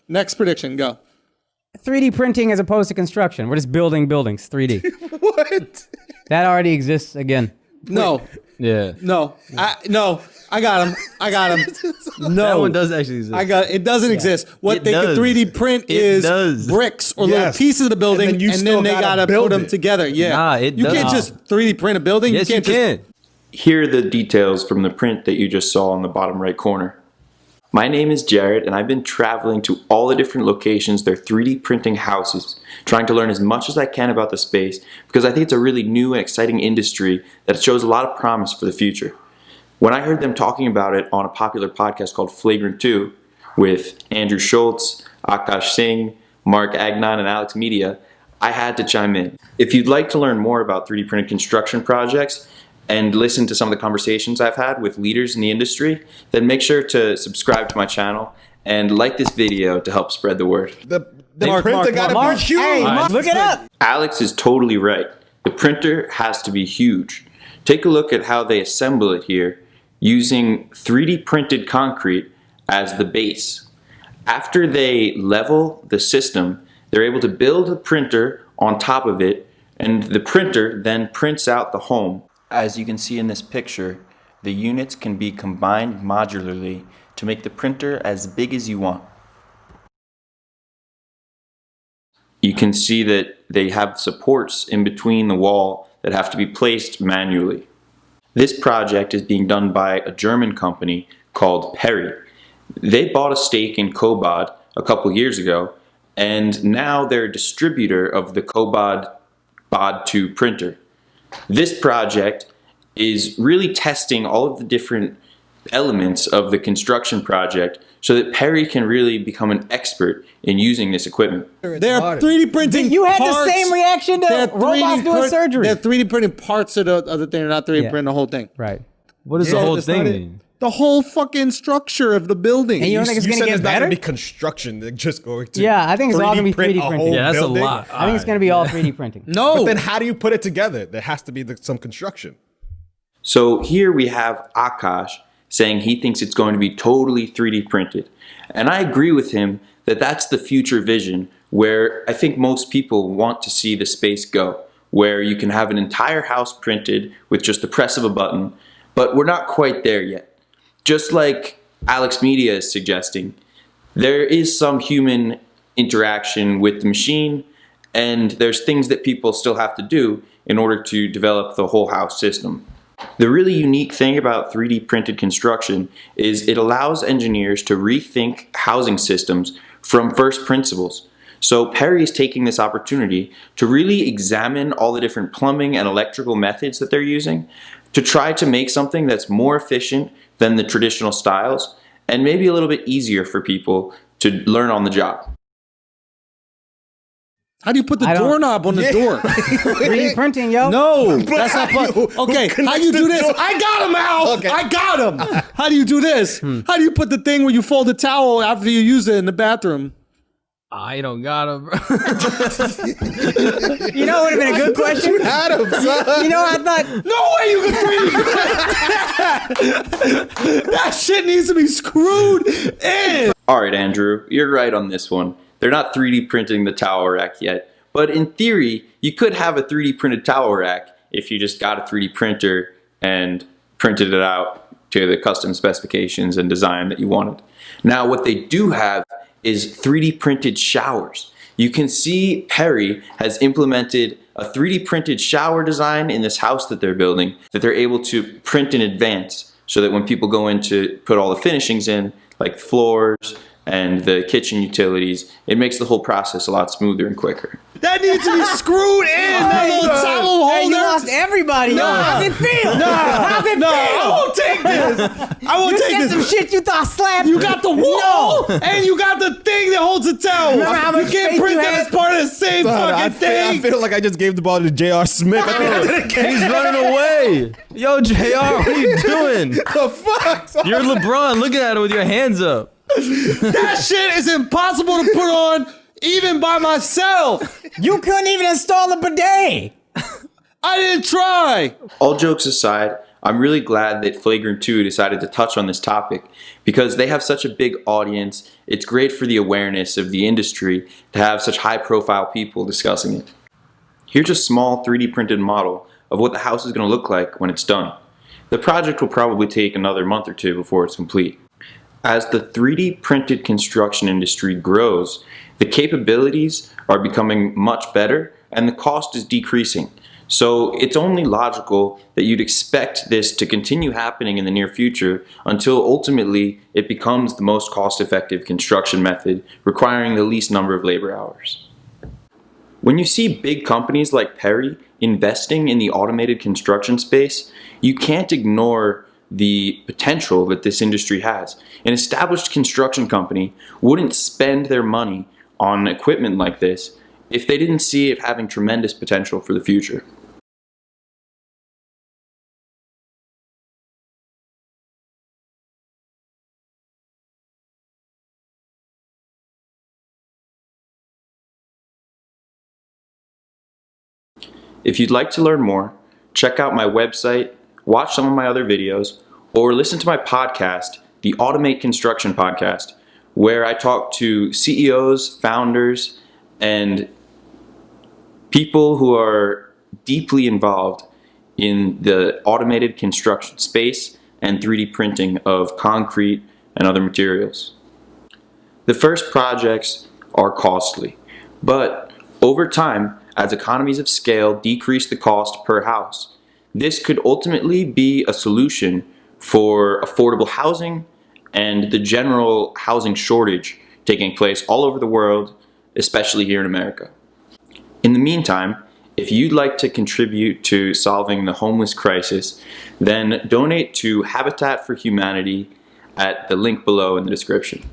Next prediction, go. 3D printing as opposed to construction. We're just building buildings, 3D. What? That already exists again. No. Yeah. No. I got him. No. That one does actually exist. It doesn't exist. What they can 3D print is bricks or little pieces of the building, and then they gotta put them together. Yeah. Nah, you can't just 3D print a building. Yes, you can. Here are the details from the print that you just saw in the bottom right corner. My name is Jared, and I've been traveling to all the different locations they're 3D printing houses, trying to learn as much as I can about the space, because I think it's a really new and exciting industry that shows a lot of promise for the future. When I heard them talking about it on a popular podcast called Flagrant with Andrew Shultz, Akaash Singh, Mark Agnon, and Alex Media, I had to chime in. If you'd like to learn more about 3D printed construction projects and listen to some of the conversations I've had with leaders in the industry, then make sure to subscribe to my channel and like this video to help spread the word. The printer gotta be huge. Hey, look it up. Alex is totally right. The printer has to be huge. Take a look at how they assemble it here, using 3D printed concrete as the base. After they level the system, they're able to build the printer on top of it, and the printer then prints out the home. As you can see in this picture, the units can be combined modularly to make the printer as big as you want. You can see that they have supports in between the wall that have to be placed manually. This project is being done by a German company called Perry. They bought a stake in Cobod a couple years ago, and now they're a distributor of the Cobod Bod 2 printer. This project is really testing all of the different elements of the construction project so that Perry can really become an expert in using this equipment. They're 3D printing You had parts. the same reaction to robots doing surgery. They're 3D printing parts of the thing. They're not 3D printing the whole thing. Right. What does the whole thing mean? The whole fucking structure of the building. And you don't think it's going to get It's not better? gonna be construction. They're just going to Yeah, I think it's all going to be 3D a whole printing. Yeah, that's a building. lot. I think it's going to be all 3D printing. No. But then how do you put it together? There has to be some construction. So here we have Akaash saying he thinks it's going to be totally 3D printed. And I agree with him that that's the future vision where I think most people want to see the space go, where you can have an entire house printed with just the press of a button, but we're not quite there yet. Just like Alex Media is suggesting, there is some human interaction with the machine, and there's things that people still have to do in order to develop the whole house system. The really unique thing about 3D printed construction is it allows engineers to rethink housing systems from first principles. So Perry is taking this opportunity to really examine all the different plumbing and electrical methods that they're using to try to make something that's more efficient than the traditional styles and maybe a little bit easier for people to learn on the job. How do you put the doorknob on the door? 3D printing, yo. No, that's not fun. Okay, how do you do this? I got him, Al. Okay. I got him. How do you do this? How do you put the thing where you fold the towel after you use it in the bathroom? I don't got him, bro. You know what would have been a good question? You know, I thought... No way you can 3D print that shit needs to be screwed in. All right, Andrew, you're right on this one. They're not 3D printing the towel rack yet, but in theory, you could have a 3D printed towel rack if you just got a 3D printer and printed it out to the custom specifications and design that you wanted. Now, what they do have is 3D printed showers. You can see Perry has implemented a 3D printed shower design in this house that they're building that they're able to print in advance so that when people go in to put all the finishings in, like floors and the kitchen utilities, it makes the whole process a lot smoother and quicker. That needs to be screwed in. That little towel holder. Hey, you lost everybody. No. How's it feel? How's it feel? I won't take this. I won't take this. You said some shit you thought slapped. You got the wall, and you got the thing that holds the towel. Remember how much You can't faith print you that had? as part of the same fucking thing. I feel like I just gave the ball to J.R. Smith. I think I did it again. He's running away. Yo, JR, what are you doing? The fuck? You're LeBron looking at it with your hands up. That shit is impossible to put on even by myself. You couldn't even install a bidet. I didn't try. All jokes aside, I'm really glad that Flagrant 2 decided to touch on this topic because they have such a big audience. It's great for the awareness of the industry to have such high-profile people discussing it. Here's a small 3D printed model of what the house is going to look like when it's done. The project will probably take another month or two before it's complete. As the 3D printed construction industry grows, the capabilities are becoming much better and the cost is decreasing. So it's only logical that you'd expect this to continue happening in the near future until ultimately it becomes the most cost-effective construction method requiring the least number of labor hours. When you see big companies like Perry investing in the automated construction space, you can't ignore the potential that this industry has. An established construction company wouldn't spend their money on equipment like this if they didn't see it having tremendous potential for the future. If you'd like to learn more, check out my website, watch some of my other videos, or listen to my podcast, the Automate Construction Podcast, where I talk to CEOs, founders, and people who are deeply involved in the automated construction space and 3D printing of concrete and other materials. The first projects are costly, but over time, as economies of scale decrease the cost per house, this could ultimately be a solution for affordable housing and the general housing shortage taking place all over the world, especially here in America. In the meantime, if you'd like to contribute to solving the homeless crisis, then donate to Habitat for Humanity at the link below in the description.